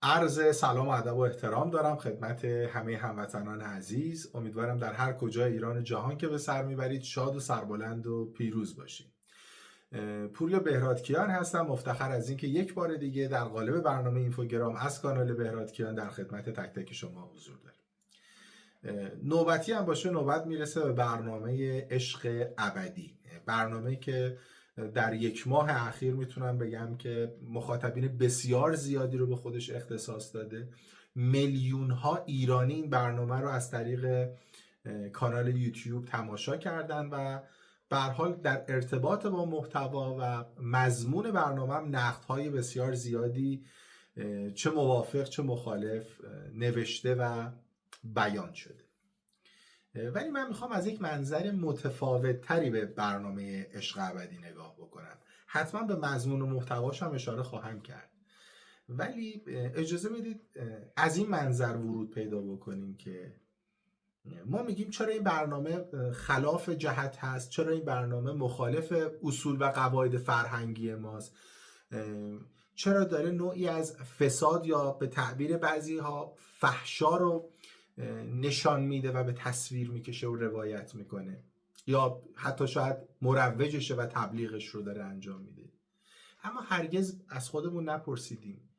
عرض سلام و ادب و احترام دارم خدمت همه هموطنان عزیز. امیدوارم در هر کجای ایران و جهان که به سر میبرید شاد و سربلند و پیروز باشید. پوریا بهرادکیان هستم، مفتخر از اینکه یک بار دیگه در قالب برنامه اینفوگرام از کانال بهرادکیان در خدمت تک تک شما حضور دارم. نوبتی هم باشه نوبت میرسه به برنامه عشق ابدی، برنامه‌ای که در یک ماه اخیر میتونم بگم که مخاطبین بسیار زیادی رو به خودش اختصاص داده. میلیون ها ایرانی این برنامه رو از طریق کانال یوتیوب تماشا کردن و به هر حال در ارتباط با محتوا و مضمون برنامه هم نقدهای بسیار زیادی چه موافق چه مخالف نوشته و بیان شده. ولی من میخوام از یک منظر متفاوت تری به برنامه عشق ابدی نگاه بکنم. حتما به مضمون و محتواش هم اشاره خواهم کرد، ولی اجازه بدید از این منظر ورود پیدا بکنیم که ما میگیم چرا این برنامه خلاف جهت هست، چرا این برنامه مخالف اصول و قواعد فرهنگی ماست، چرا داره نوعی از فساد یا به تعبیر بعضی ها فحشا رو نشان میده و به تصویر میکشه و روایت میکنه، یا حتی شاید مروجشه و تبلیغش رو داره انجام میده. اما هرگز از خودمون نپرسیدیم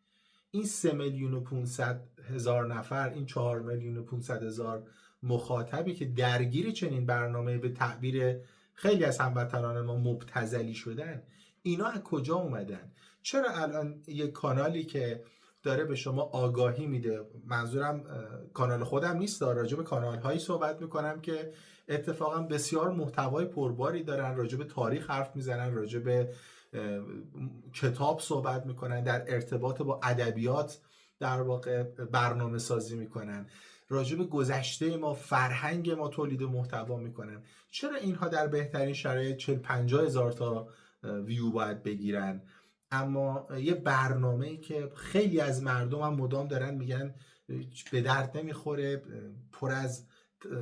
این 3,500,000 نفر، این 4,500,000 مخاطبی که درگیر چنین برنامه به تعبیر خیلی از هموطنان ما مبتذلی شدن، اینا از کجا اومدن؟ چرا الان یک کانالی که داره به شما آگاهی میده، منظورم کانال خودم نیست، راجع به کانال هایی صحبت میکنم که اتفاقا بسیار محتوای پرباری دارن، راجع به تاریخ حرف میزنن، راجع به کتاب صحبت میکنن، در ارتباط با ادبیات در واقع برنامه سازی میکنن، راجع به گذشته ما، فرهنگ ما تولید محتوا میکنن. چرا اینها در بهترین شرایط 40-50 هزار تا ویو باید بگیرن، اما یه برنامه‌ای که خیلی از مردم هم مدام دارن میگن به درد نمیخوره، پر از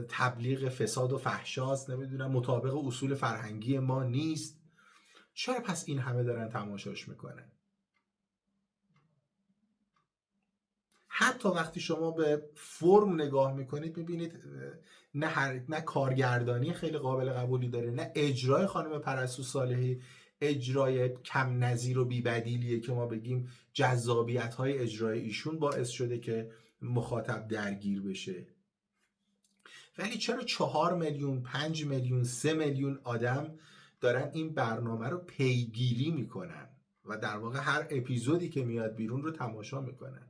تبلیغ فساد و فحشاست، نمیدونم مطابق اصول فرهنگی ما نیست، چرا پس این همه دارن تماشاش میکنن؟ حتی وقتی شما به فرم نگاه میکنید میبینید نه کارگردانی خیلی قابل قبولی داره، نه اجرای خانم پرستو صالحی اجرای کم نظیر و بی‌بدیلیه که ما بگیم جذابیت های اجرای ایشون باعث شده که مخاطب درگیر بشه. ولی چرا 4,000,000 5,000,000 3,000,000 آدم دارن این برنامه رو پیگیری میکنن و در واقع هر اپیزودی که میاد بیرون رو تماشا میکنن؟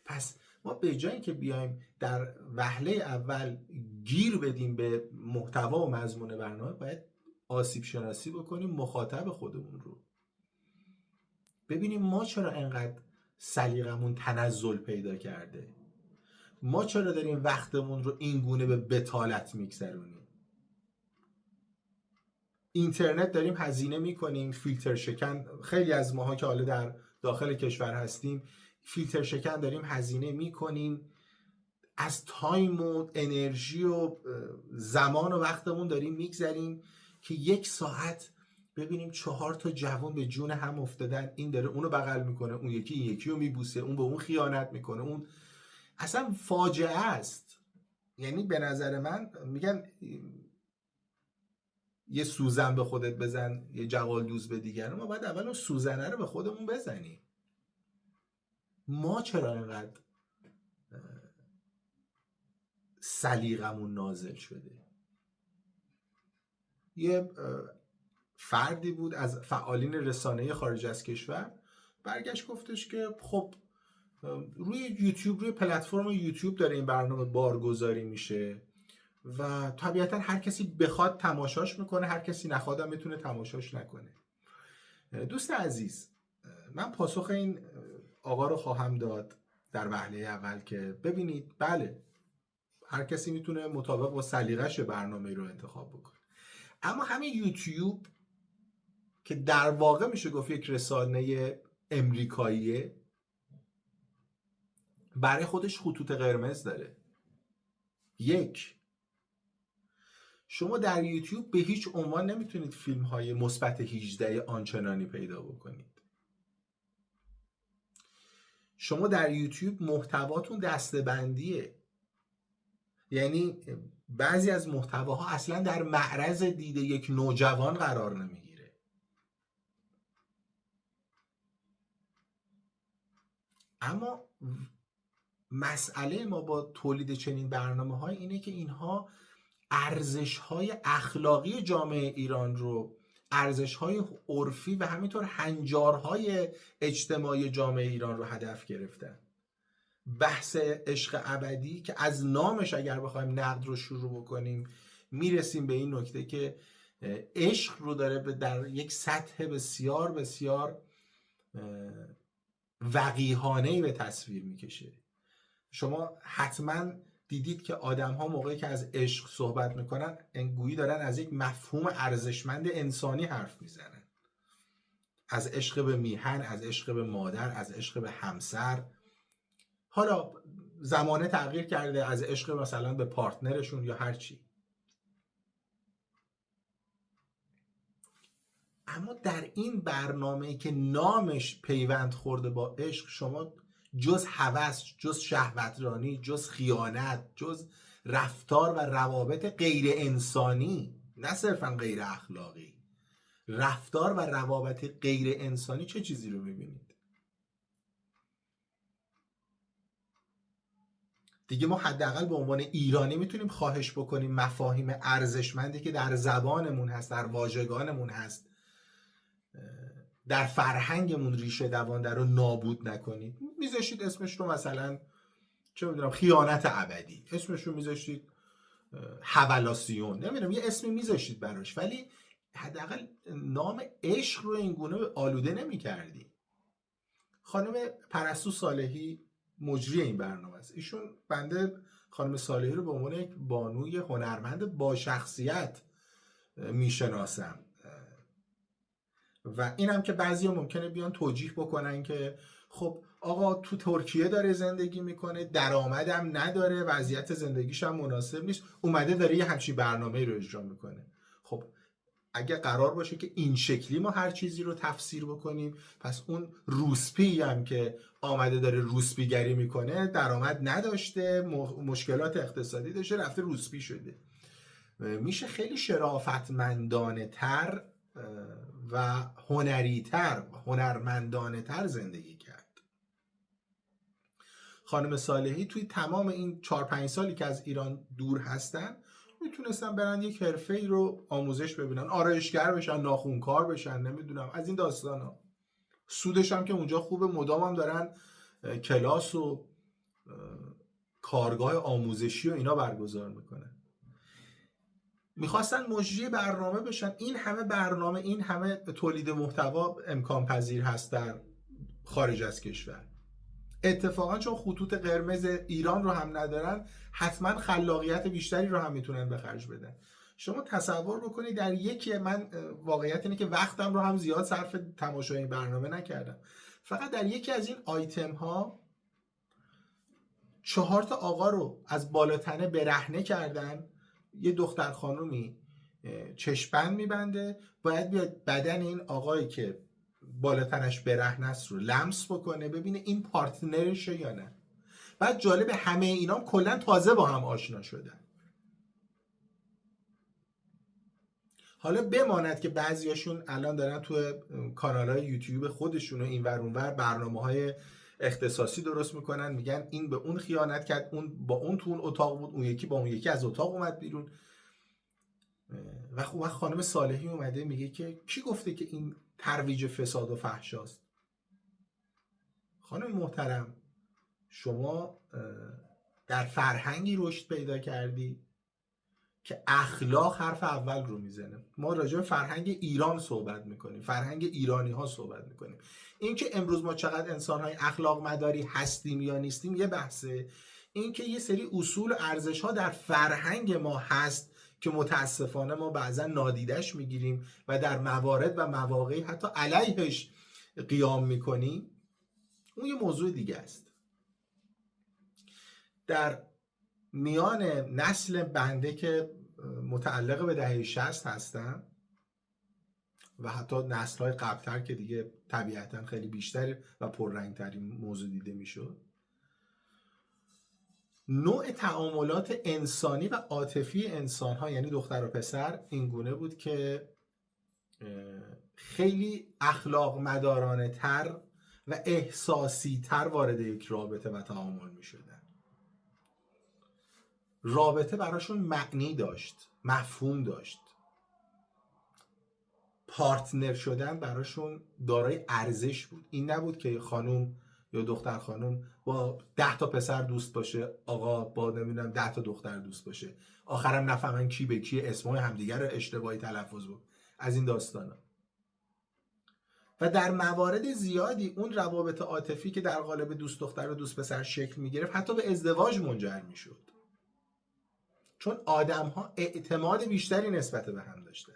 پس ما به جایی که بیایم در وهله اول گیر بدیم به محتوا و مضمون برنامه، باید آسیب شناسی بکنیم مخاطب خودمون رو، ببینیم ما چرا انقدر سلیقمون تنزل پیدا کرده، ما چرا داریم وقتمون رو این گونه به بتالت میگذرونیم. اینترنت داریم هزینه میکنیم، فیلتر شکن، خیلی از ماها که حالا در داخل کشور هستیم فیلتر شکن داریم هزینه میکنیم، از تایم و انرژی و زمان و وقتمون داریم میگذریم که 1 ساعت ببینیم 4 تا جوان به جون هم افتادن، این داره اونو بغل میکنه، اون یکی این یکی رو میبوسه، اون به اون خیانت میکنه، اون اصلا فاجعه است. یعنی به نظر من میگن یه سوزن به خودت بزن یه جوال دوز به دیگران، ما باید اول اون سوزنه رو به خودمون بزنیم. ما چرا اینقدر سلیقمون نازل شده؟ یه فردی بود از فعالین رسانه خارج از کشور برگشت گفتش که خب روی یوتیوب، روی پلتفرم یوتیوب داره این برنامه بارگذاری میشه و طبیعتا هر کسی بخواد تماشاش میکنه، هر کسی نخوادم میتونه تماشاش نکنه. دوست عزیز، من پاسخ این آقا رو خواهم داد در وهله اول که ببینید بله هر کسی میتونه مطابق با سلیقه‌اش برنامه رو انتخاب بکنه، اما همین یوتیوب که در واقع میشه گفت یک رسانه امریکاییه، برای خودش خطوط قرمز داره. یک، شما در یوتیوب به هیچ عنوان نمیتونید فیلم های مثبت 18 آنچنانی پیدا بکنید. شما در یوتیوب محتواتون دسته‌بندیه، یعنی بعضی از محتواها اصلا در معرض دید یک نوجوان قرار نمیگیره. اما مسئله ما با تولید چنین برنامه‌های اینه که اینها ارزش‌های اخلاقی جامعه ایران رو، ارزش‌های عرفی و همینطور هنجارهای اجتماعی جامعه ایران رو هدف گرفتن. بحث عشق ابدی که از نامش اگر بخوایم نقد رو شروع بکنیم میرسیم به این نکته که عشق رو داره در یک سطح بسیار بسیار وقیحانه‌ای به تصویر میکشه. شما حتما دیدید که آدم ها موقعی که از عشق صحبت میکنن گویی دارن از یک مفهوم ارزشمند انسانی حرف میزنن، از عشق به میهن، از عشق به مادر، از عشق به همسر. حالا زمانه تغییر کرده، از عشق مثلا به پارتنرشون یا هر چی. اما در این برنامه‌ای که نامش پیوند خورده با عشق، شما جز هوس، جز شهوترانی، جز خیانت، جز رفتار و روابط غیر انسانی، نه صرفا غیر اخلاقی، رفتار و روابط غیر انسانی، چه چیزی رو میبینید؟ دیگه ما حداقل به عنوان ایرانی میتونیم خواهش بکنیم مفاهیم ارزشمندی که در زبانمون هست، در واژگانمون هست، در فرهنگمون ریشه دوانده رو نابود نکنید. میذاشید اسمش رو مثلا چه میدونم خیانت ابدی، اسمش رو میذاشید حولاسیون، نمیدونم یه اسمی میذاشید براش، ولی حداقل نام عشق رو اینگونه آلوده نمیکردی. خانم پرستو صالحی مجری این برنامه است. ایشون، بنده خانم صالحی رو به عنوان یک بانوی هنرمند با شخصیت میشناسم و اینم که بعضیا ممکنه بیان توجیه بکنن که خب آقا تو ترکیه داره زندگی میکنه، درآمدم نداره، وضعیت زندگیش هم مناسب نیست، اومده داره یه همچین برنامه‌ای رو اجرا میکنه. خب اگه قرار باشه که این شکلی ما هر چیزی رو تفسیر بکنیم، پس اون روسپی هم که آمده داره روسپیگری میکنه، درآمد نداشته، مشکلات اقتصادی داشته، رفته روسپی شده. میشه خیلی شرافتمندانه تر و هنری تر، هنرمندانه تر زندگی کرد. خانم صالحی توی تمام این 4-5 سالی که از ایران دور هستن میتونستن برن یک حرفه‌ای رو آموزش ببینن، آرایشگر بشن، ناخونکار بشن، نمیدونم از این داستانا. سودش هم که اونجا خوبه، مدام هم دارن کلاس و کارگاه آموزشی و اینا برگزار میکنن. میخواستن مجری برنامه بشن. این همه برنامه، این همه تولید محتوا امکان پذیر هست در خارج از کشور. اتفاقا چون خطوط قرمز ایران رو هم ندارن، حتما خلاقیت بیشتری رو هم میتونن به خرج بدن. شما تصور بکنید در یکی، من واقعیت اینه که وقتم رو هم زیاد صرف تماشای این برنامه نکردم، فقط در یکی از این آیتم ها 4 تا آقا رو از بالاتنه برهنه کردن. یه دختر خانومی چشم‌بند میبنده، باید بیاد بدن این آقایی که بالاتنش برهنه است رو لمس بکنه، ببینه این پارتنرشه یا نه. بعد جالب همه اینام کلا تازه با هم آشنا شدن. حالا بماند که بعضیاشون الان دارن تو کانال‌های یوتیوب خودشون و اینور اونور برنامه‌های اختصاصی درست میکنن، میگن این به اون خیانت کرد، اون با اون تو اون اتاق بود، اون یکی با اون یکی از اتاق اومد بیرون. و خانم صالحی اومده میگه که کی گفته که این ترویج فساد و فحشاست؟ خانم محترم، شما در فرهنگی رشد پیدا کردی که اخلاق حرف اول رو میزنه. ما راجع به فرهنگ ایران صحبت میکنیم، فرهنگ ایرانی ها صحبت میکنیم. این که امروز ما چقدر انسان های اخلاق مداری هستیم یا نیستیم یه بحثه. این که یه سری اصول و ارزش ها در فرهنگ ما هست که متاسفانه ما بعضا نادیدش میگیریم و در موارد و مواقعی حتی علیهش قیام میکنیم، اون یه موضوع دیگه است. در میان نسل بنده که متعلق به دهه 60 هستم، و حتی نسل‌های قبل‌تر که دیگه طبیعتاً خیلی بیشتر و پررنگ‌ترین موضوع دیده میشد، نوع تعاملات انسانی و عاطفی انسان‌ها یعنی دختر و پسر اینگونه بود که خیلی اخلاق مدارانه تر و احساسی تر وارد یک رابطه و تعامل می شدن. رابطه براشون معنی داشت، مفهوم داشت، پارتنر شدن براشون دارای ارزش بود. این نبود که خانوم یا دختر خانوم با 10 تا پسر دوست باشه، آقا با نمیدونم 10 تا دختر دوست باشه، آخرم نفهمن کی به کی، اسمای همدیگر رو اشتباهی تلفظ بود، از این داستانا. و در موارد زیادی اون روابط عاطفی که در قالب دوست دختر و دوست پسر شکل می‌گرفت حتی به ازدواج منجر می‌شد، چون آدم‌ها اعتماد بیشتری نسبت به هم داشتن.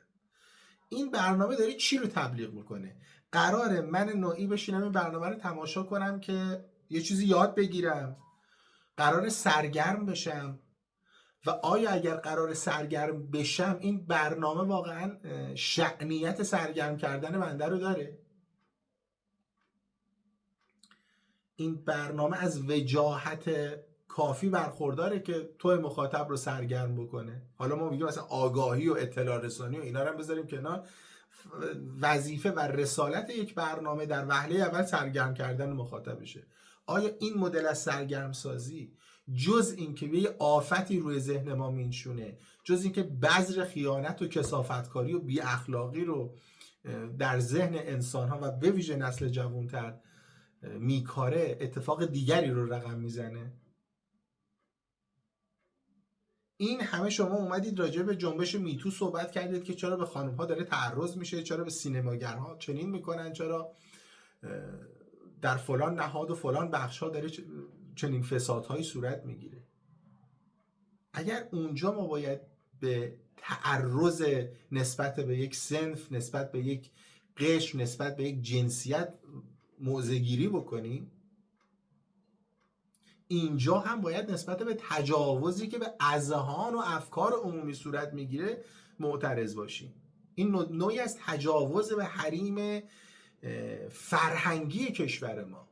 این برنامه داره چی رو تبلیغ میکنه؟ قراره من نوعی بشینم این برنامه رو تماشا کنم که یه چیزی یاد بگیرم، قراره سرگرم بشم، و آیا اگر قراره سرگرم بشم این برنامه واقعا شأنیت سرگرم کردن بنده رو داره؟ این برنامه از وجاهت کافی برخورداره که توی مخاطب رو سرگرم بکنه؟ حالا ما میگیم مثلا آگاهی و اطلاع رسانی و اینا رو هم بذاریم کنار، وظیفه و رسالت یک برنامه در وهله اول سرگرم کردن مخاطبشه. آیا این مدل از سرگرم سازی جز این که یه آفتی روی ذهن ما مینشونه، جز این که بذر خیانت و کثافتکاری و بی اخلاقی رو در ذهن انسان ها و به ویژه نسل جوانتر میکاره، اتفاق دیگری رو رقم میزنه؟ این همه شما اومدید راجع به جنبش میتو صحبت کردید که چرا به خانم ها داره تعرض میشه، چرا به سینماگرها چنین میکنن، چرا در فلان نهاد و فلان بخش ها داره چنین فسادهایی صورت میگیره. اگر اونجا ما باید به تعرض نسبت به یک صنف، نسبت به یک قشر، نسبت به یک جنسیت موضع‌گیری بکنیم، اینجا هم باید نسبت به تجاوزی که به اذهان و افکار عمومی صورت میگیره معترض باشیم. این نوعی از تجاوز به حریم فرهنگی کشور ما،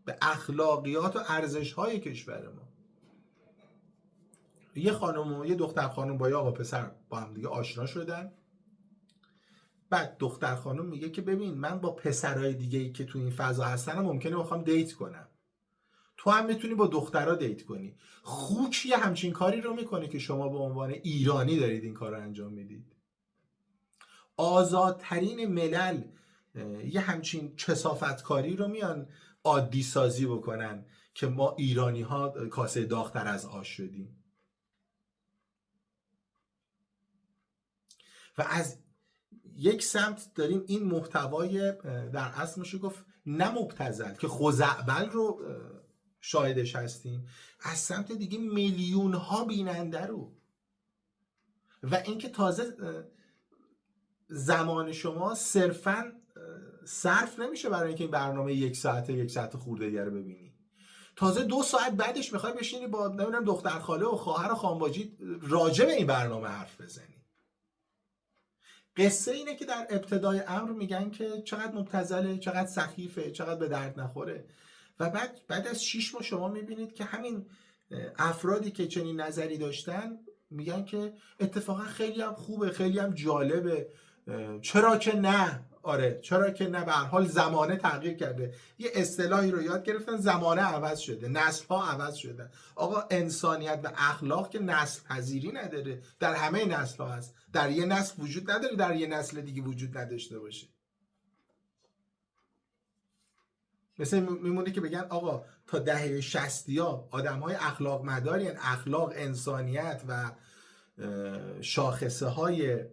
به اخلاقیات و ارزش‌های کشور ما. یه خانم و یه دختر خانم با یه آقا پسر با هم دیگه آشنا شدن، بعد دختر خانم میگه که ببین من با پسرای دیگه‌ای که تو این فضا هستن ممکنه بخوام دیت کنم، تو هم میتونی با دخترها دیت کنی. خوک یه همچین کاری رو میکنه که شما به عنوان ایرانی دارید این کار رو انجام میدید؟ آزادترین ملل یه همچین کثافتکاری رو میان عادی سازی بکنن که ما ایرانی ها کاسه داغ‌تر از آش شدیم؟ و از یک سمت داریم این محتوای در اصل میشه گفت نه مبتذل که خزعبل رو شاهدش هستیم، از سمت دیگه میلیون ها بیننده رو. و اینکه تازه زمان شما صرفاً صرف نمیشه برای اینکه این برنامه یک ساعت خورده دیگه رو ببینی، تازه 2 ساعت بعدش میخوای بشینی با نمیدونم دختر خاله و خواهر و خانواجی راجع به این برنامه حرف بزنی. قصه اینه که در ابتدای امر میگن که چقدر مبتذله، چقدر سخیفه، چقدر به درد نخوره، و بعد از 6 ماه شما میبینید که همین افرادی که چنین نظری داشتن میگن که اتفاقا خیلی هم خوبه، خیلی هم جالبه، چرا که نه. آره چرا که نه، به هر حال زمانه تغییر کرده، یه اصطلاحی رو یاد گرفتن، زمانه عوض شده، نسل ها عوض شدن. آقا انسانیت و اخلاق که نسل پذیری نداره، در همه نسل ها هست، در یه نسل وجود نداره در یه نسل دیگه وجود نداشته باشه. مثل میمونه که بگن آقا تا دهه 60 آدم‌های اخلاق مداری، اخلاق، انسانیت و شاخصه های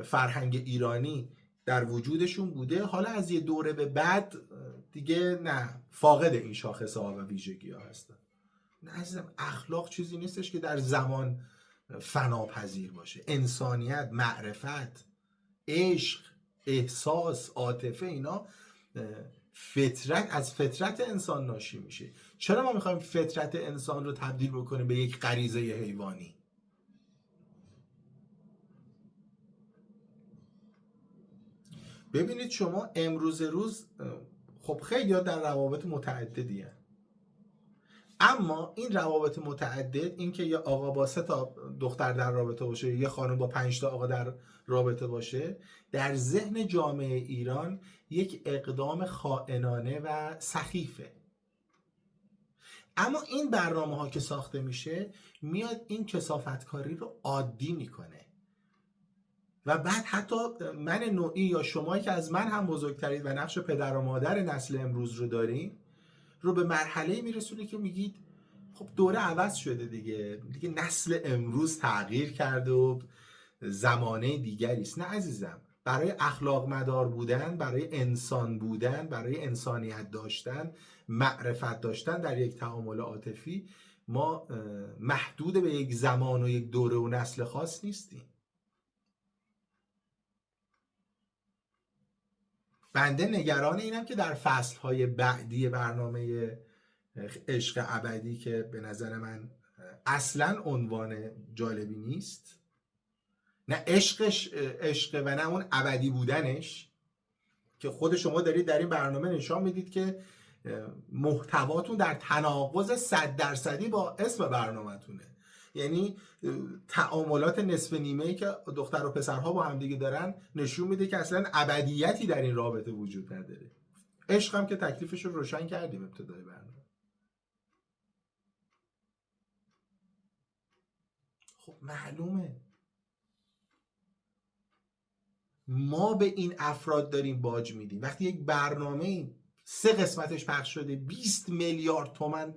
فرهنگ ایرانی در وجودشون بوده، حالا از یه دوره به بعد دیگه نه، فاقد این شاخصه ها و ویژگی ها هستن. نه عزیزم، اخلاق چیزی نیستش که در زمان فناپذیر باشه. انسانیت، معرفت، عشق، احساس، عاطفه، اینا از فطرت انسان ناشی میشه. چرا ما میخوایم فطرت انسان رو تبدیل بکنیم به یک غریزه حیوانی؟ ببینید شما امروز روز خب خیلی ها در روابط متعددی هست، اما این روابط متعدد، این که یه آقا با 3 تا دختر در رابطه باشه، یه خانم با 5 تا آقا در رابطه باشه، در ذهن جامعه ایران یک اقدام خائنانه و سخیفه. اما این برنامه ها که ساخته میشه میاد این کثافتکاری رو عادی میکنه و بعد حتی من نوعی یا شمایی که از من هم بزرگترید و نقش پدر و مادر نسل امروز رو دارین رو به مرحله میرسونه که میگید خب دوره عوض شده دیگه نسل امروز تغییر کرده و زمانه دیگری است. نه عزیزم، برای اخلاق مدار بودن، برای انسان بودن، برای انسانیت داشتن، معرفت داشتن در یک تعامل عاطفی ما محدود به یک زمان و یک دوره و نسل خاص نیستیم. بنده نگران اینم که در فصلهای بعدی برنامه عشق ابدی که به نظر من اصلا عنوان جالبی نیست، نه عشقش عشق و نه اون ابدی بودنش، که خود شما دارید در این برنامه نشان میدید که محتواتون در تناقض 100% با اسم برنامه‌تونه. یعنی تعاملات نصف نیمه‌ای که دختر و پسرها با همدیگه دارن نشون میده که اصلا ابدیتی در این رابطه وجود نداره. عشق هم که تکلیفش رو روشن کردیم ابتدای برنامه. خب معلومه ما به این افراد داریم باج میدیم. وقتی یک برنامه 3 قسمتش پخش شده 20 میلیارد تومان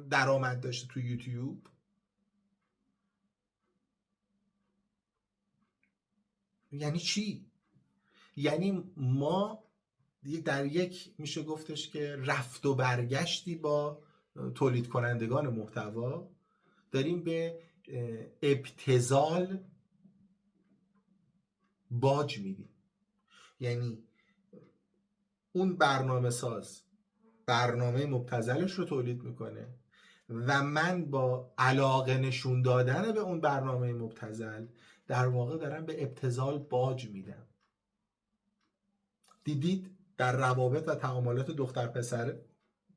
درآمد داشته تو یوتیوب، یعنی چی؟ یعنی ما در یک میشه گفتش که رفت و برگشتی با تولید کنندگان محتوا داریم به ابتذال باج میدیم. یعنی اون برنامه ساز برنامه مبتذلش رو تولید میکنه و من با علاقه نشون دادن به اون برنامه مبتذل در واقع دارم به ابتذال باج میدم. دیدید در روابط و تعاملات دختر پسر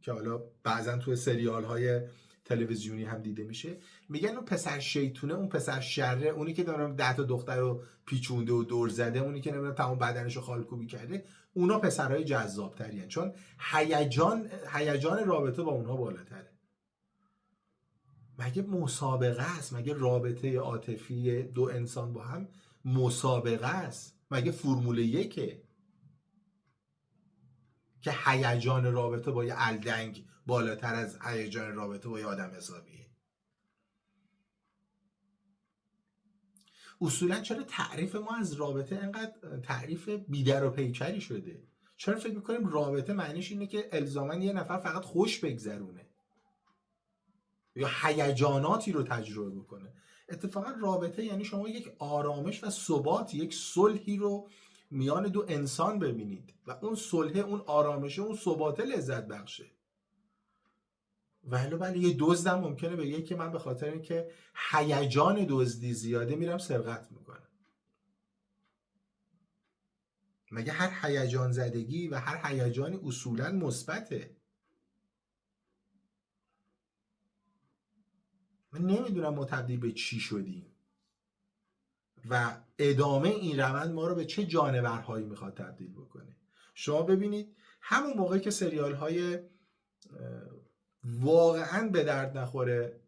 که حالا بعضا توی سریال های تلویزیونی هم دیده میشه، میگن اون پسر شیطونه، اون پسر شره، اونی که دارم 10 تا دختر رو پیچونده و دور زده، اونی که نمیدونم تمام بدنش رو خالکوبی کرده، اونا پسرهای جذاب ترین، چون هیجان رابطه با اونها بالاتره. مگه مسابقه است؟ مگه رابطه عاطفی 2 انسان با هم مسابقه است؟ مگه فرمول 1 که هیجان رابطه با یه الدنگ بالاتر از هیجان رابطه با یه آدم حسابیه؟ اصولا چرا تعریف ما از رابطه انقدر تعریف بیدر و پیکری شده؟ چرا فکر میکنیم رابطه معنیش اینه که الزاما یه نفر فقط خوش بگذرونه یا هیجاناتی رو تجربه بکنه؟ اتفاقا رابطه یعنی شما یک آرامش و ثبات، یک صلحی رو میان 2 انسان ببینید و اون صلح، اون آرامشه، اون ثبات لذت بخشه. ولی یه دزدم ممکنه بگه که من به خاطر اینکه هیجان دزدی زیاده میرم سرقت میکنم. مگه هر هیجان زدگی و هر هیجانی اصولا مثبته؟ من نمیدونم ما تبدیل به چی شدیم و ادامه این روند ما رو به چه جانورهایی میخواد تبدیل بکنه. شما ببینید همون موقعی که سریال های واقعا به درد نخوره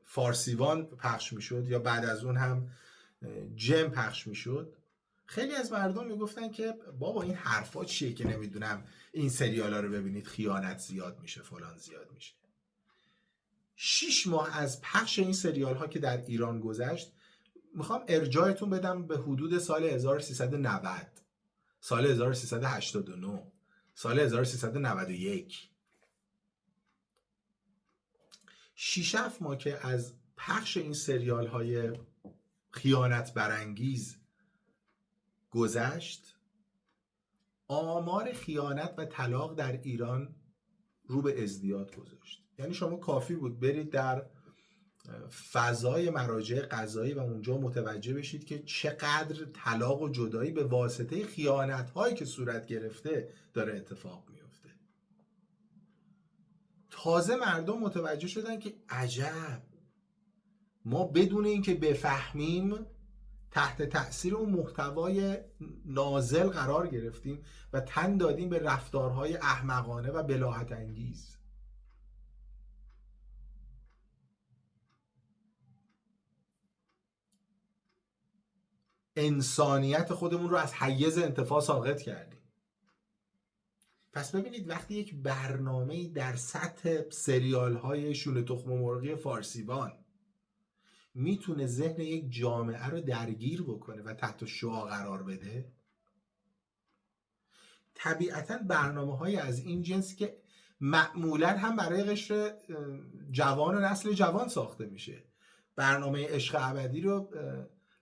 فارسیوان پخش میشد یا بعد از اون هم جم پخش میشد، خیلی از مردم میگفتن که بابا این حرفا چیه که نمیدونم این سریال ها رو ببینید خیانت زیاد میشه، فلان زیاد میشه. 6 ماه از پخش این سریال ها که در ایران گذشت میخوام ارجاعتون بدم به حدود سال 1390، سال 1389، سال 1391. 6-7 ماه که از پخش این سریال های خیانت برانگیز گذشت، آمار خیانت و طلاق در ایران رو به ازدیاد گذاشت. یعنی شما کافی بود برید در فضای مراجع قضایی و اونجا متوجه بشید که چقدر طلاق و جدایی به واسطه خیانت‌هایی که صورت گرفته داره اتفاق میفته. تازه مردم متوجه شدن که عجب، ما بدون اینکه بفهمیم تحت تأثیر اون محتوای نازل قرار گرفتیم و تن دادیم به رفتارهای احمقانه و بلاهت انگیز. انسانیت خودمون رو از حیز انتفاع ساقط کردیم. پس ببینید وقتی یک برنامه‌ای در سطح سریال های شونه تخم مرغی فارسیبان میتونه ذهن یک جامعه رو درگیر بکنه و تحت شعاع قرار بده، طبیعتاً برنامه‌های از این جنس که معمولاً هم برای قشر جوان و نسل جوان ساخته میشه، برنامه عشق ابدی رو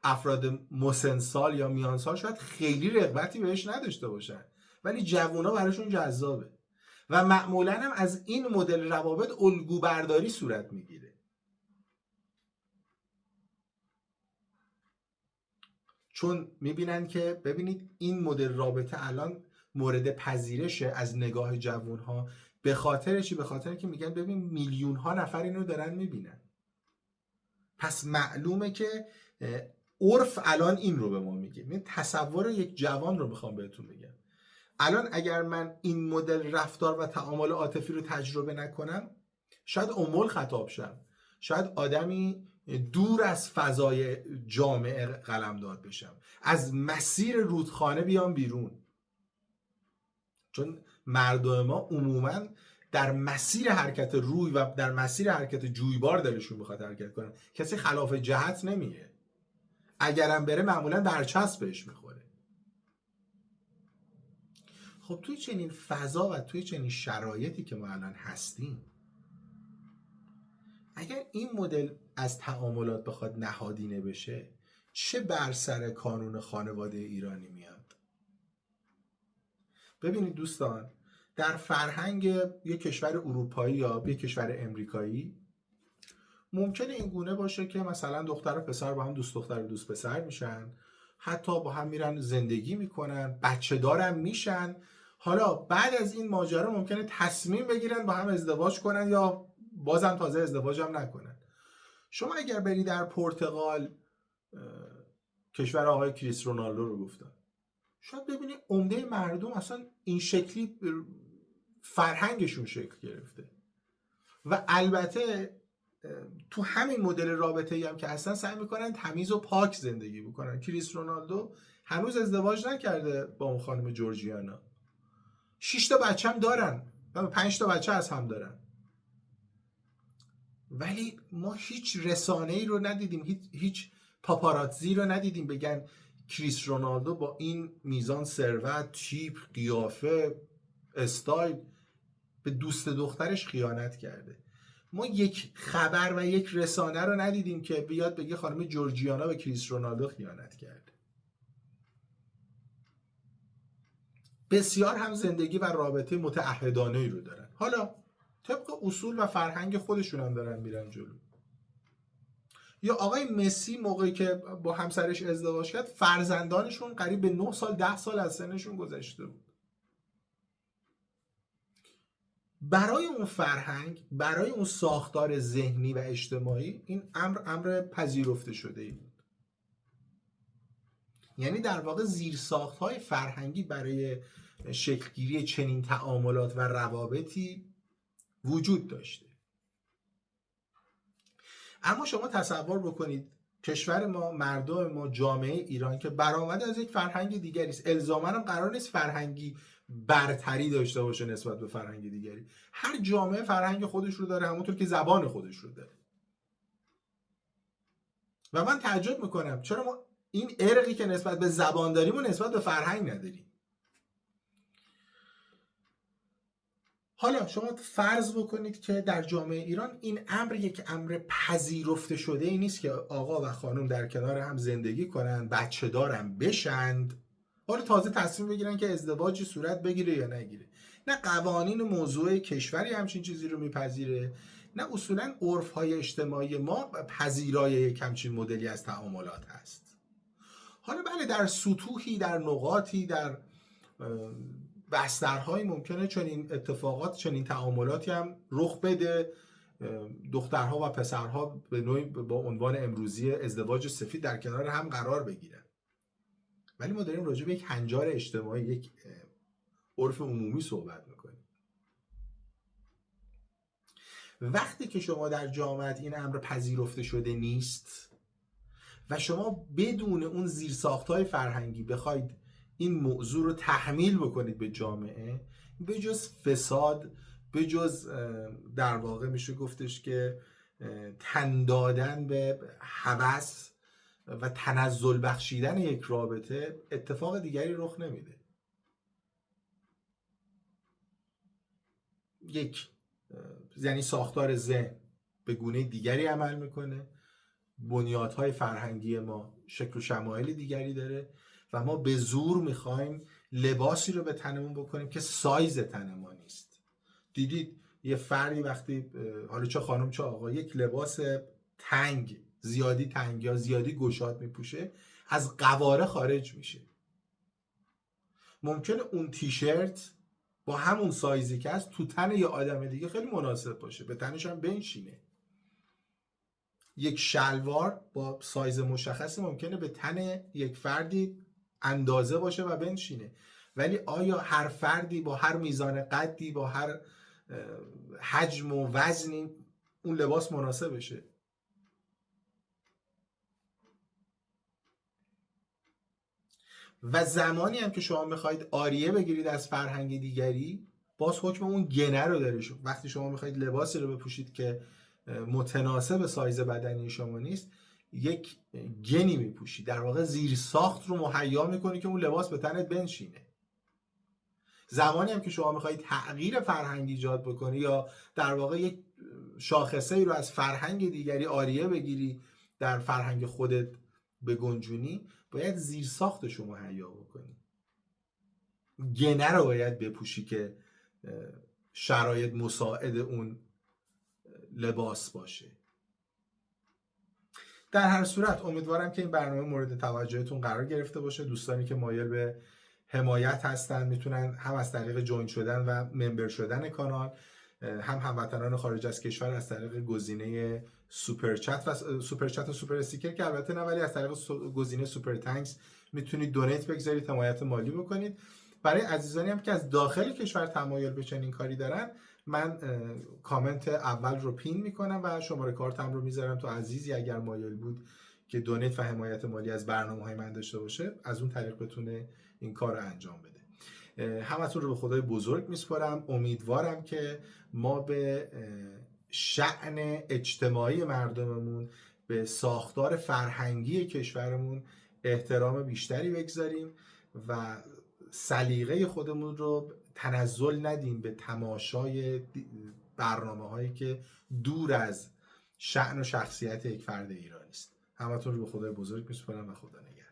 افراد مسنسال یا میانسال شاید خیلی رغبتی بهش نداشته باشن، ولی جوونا براشون جذابه و معمولاً هم از این مدل روابط الگو برداری صورت میگیره. چون میبینن که ببینید این مدل رابطه الان مورد پذیرشه از نگاه جوانها. به خاطر چی؟ به خاطر که میگن ببین میلیون ها نفر اینو دارن میبینن، پس معلومه که عرف الان این رو به ما میگه. من تصور یک جوان رو میخوام بهتون بگم. الان اگر من این مدل رفتار و تعامل عاطفی رو تجربه نکنم، شاید امول خطاب شم، شاید آدمی دور از فضای جامعه قلمداد بشم، از مسیر رودخانه بیام بیرون. چون مردم ما عموماً در مسیر حرکت روی و در مسیر حرکت جویبار دلشون میخواد حرکت کنن، کسی خلاف جهت نمیه، اگرم بره معمولاً برچسب بهش میخوره. خب توی چنین فضا و توی چنین شرایطی که ما الان هستیم، اگر این مدل از تعاملات بخواد نهادینه بشه، چه بر سر کانون خانواده ایرانی میاد؟ ببینید دوستان، در فرهنگ یک کشور اروپایی یا یک کشور امریکایی ممکنه این گونه باشه که مثلا دختر و پسر با هم دوست دختر و دوست پسر میشن، حتی با هم میرن زندگی میکنن، بچه دارن میشن. حالا بعد از این ماجرا ممکنه تصمیم بگیرن با هم ازدواج کنن یا بازم تازه ازدواج هم نکنن. شما اگر بری در پرتغال، کشور آقای کریس رونالدو رو گفتن، شاید ببینی عمده مردم اصلا این شکلی فرهنگشون شکل گرفته و البته تو همین مدل رابطه‌ای هم که اصلا سعی میکنن تمیز و پاک زندگی بکنن. کریس رونالدو هنوز ازدواج نکرده با اون خانم جورجیانا، 6 تا بچه هم دارن و 5 تا بچه از هم دارن، ولی ما هیچ رسانه‌ای رو ندیدیم، هیچ پاپاراتزی رو ندیدیم بگن کریس رونالدو با این میزان ثروت، تیپ، قیافه، استایل به دوست دخترش خیانت کرده. ما یک خبر و یک رسانه رو ندیدیم که بیاد بگه خانم جورجیانا به کریس رونالدو خیانت کرده. بسیار هم زندگی و رابطه متعهدانه‌ای رو دارن، حالا طبق اصول و فرهنگ خودشون هم دارن میرن جلو. یا آقای مسی موقعی که با همسرش ازدواج کرد، فرزندانشون قریب به 9 سال 10 سال از سنشون گذشته بود. برای اون فرهنگ، برای اون ساختار ذهنی و اجتماعی، این امر پذیرفته شده ای بود. یعنی در واقع زیرساخت‌های فرهنگی برای شکلگیری چنین تعاملات و روابطی وجود داشته. اما شما تصور بکنید کشور ما، مردم ما، جامعه ایران که برآمده از یک فرهنگ دیگری است، الزاماً هم قرار نیست فرهنگی برتری داشته باشه نسبت به فرهنگ دیگری. هر جامعه فرهنگ خودش رو داره، همونطور که زبان خودش رو داره. و من تعجب میکنم چرا ما این ارقی که نسبت به زبان داریم و نسبت به فرهنگ نداریم. حالا شما فرض بکنید که در جامعه ایران این امر یک امر پذیرفته شده ای نیست که آقا و خانم در کنار هم زندگی کنن، بچه دارن بشند، حالا تازه تصمیم بگیرن که ازدواجی صورت بگیره یا نگیره. نه قوانین موضوع کشوری همچین چیزی رو میپذیره، نه اصولا عرف‌های اجتماعی ما پذیرای یک همچین مدلی از تعاملات هست. حالا بله در سطوحی، در نقاطی، در بسترهایی ممکنه چنین اتفاقات، چنین تعاملاتی هم رخ بده. دخترها و پسرها به نوعی با عنوان امروزی ازدواج سفید در کنار هم قرار بگیرن، ولی ما داریم راجع به یک هنجار اجتماعی، یک عرف عمومی صحبت میکنیم. وقتی که شما در جامعه این امر پذیرفته شده نیست و شما بدون اون زیرساخت‌های فرهنگی بخواید این موضوع رو تحمیل بکنید به جامعه، به جز فساد، به جز در واقع میشه گفتش که تن دادن به هوس و تنزل بخشیدن یک رابطه، اتفاق دیگری رخ نمیده. یک یعنی ساختار ذهن به گونه دیگری عمل میکنه، بنیادهای فرهنگی ما شکل و شمایل دیگری داره و ما به زور میخوایم لباسی رو به تنمون بکنیم که سایز تن ما نیست. دیدید یه فردی وقتی، حالا چه خانم چه آقا، یک لباس تنگ، زیادی تنگ یا زیادی گشاد میپوشه، از قواره خارج میشه. ممکنه اون تیشرت با همون سایزی که هست تو تن یه آدم دیگه خیلی مناسب باشه، به تنش هم بنشینه. یک شلوار با سایز مشخصی ممکنه به تن یک فردی اندازه باشه و بنشینه، ولی آیا هر فردی با هر میزان قدی، با هر حجم و وزنی اون لباس مناسب بشه؟ و زمانی هم که شما میخواید آریه بگیرید از فرهنگ دیگری، باز حکم اون گنه رو داره. وقتی شما میخواید لباسی رو بپوشید که متناسب سایز بدنی شما نیست، یک گنی میپوشی، در واقع زیر ساخت رو مهیا میکنی که اون لباس به تنت بنشینه. زمانی هم که شما میخواید تغییر فرهنگی ایجاد بکنی یا در واقع یک شاخصه ای رو از فرهنگ دیگری آریه بگیری، در فرهنگ خودت بگنجونی، باید زیر ساختش رو مهیا بکنی، گنه رو باید بپوشی که شرایط مساعد اون لباس باشه. در هر صورت امیدوارم که این برنامه مورد توجهتون قرار گرفته باشه. دوستانی که مایل به حمایت هستن میتونن هم از طریق جوین شدن و ممبر شدن کانال، هم هموطنان خارج از کشور از طریق گزینه سوپر چت و سوپر استیکر که البته نه، ولی از طریق گزینه سوپر تانکس میتونید دونیت بگذارید، حمایت مالی بکنید. برای عزیزانی هم که از داخل کشور تمایل به چنین کاری دارن، من کامنت اول رو پین میکنم و شماره کارتم رو میذارم تو عزیزی اگر مایل بود که دونیت و حمایت مالی از برنامه‌های من داشته باشه، از اون طریق بتونه این کار رو انجام بده. همتون رو به خدای بزرگ میسپارم. امیدوارم که ما به شأن اجتماعی مردممون، به ساختار فرهنگی کشورمون احترام بیشتری بگذاریم و سلیقه خودمون رو تنزل ندیم به تماشای برنامه هایی که دور از شأن و شخصیت یک فرد ایرانی است. همتون رو به خدای بزرگ میسپارم و خدا نگهدار.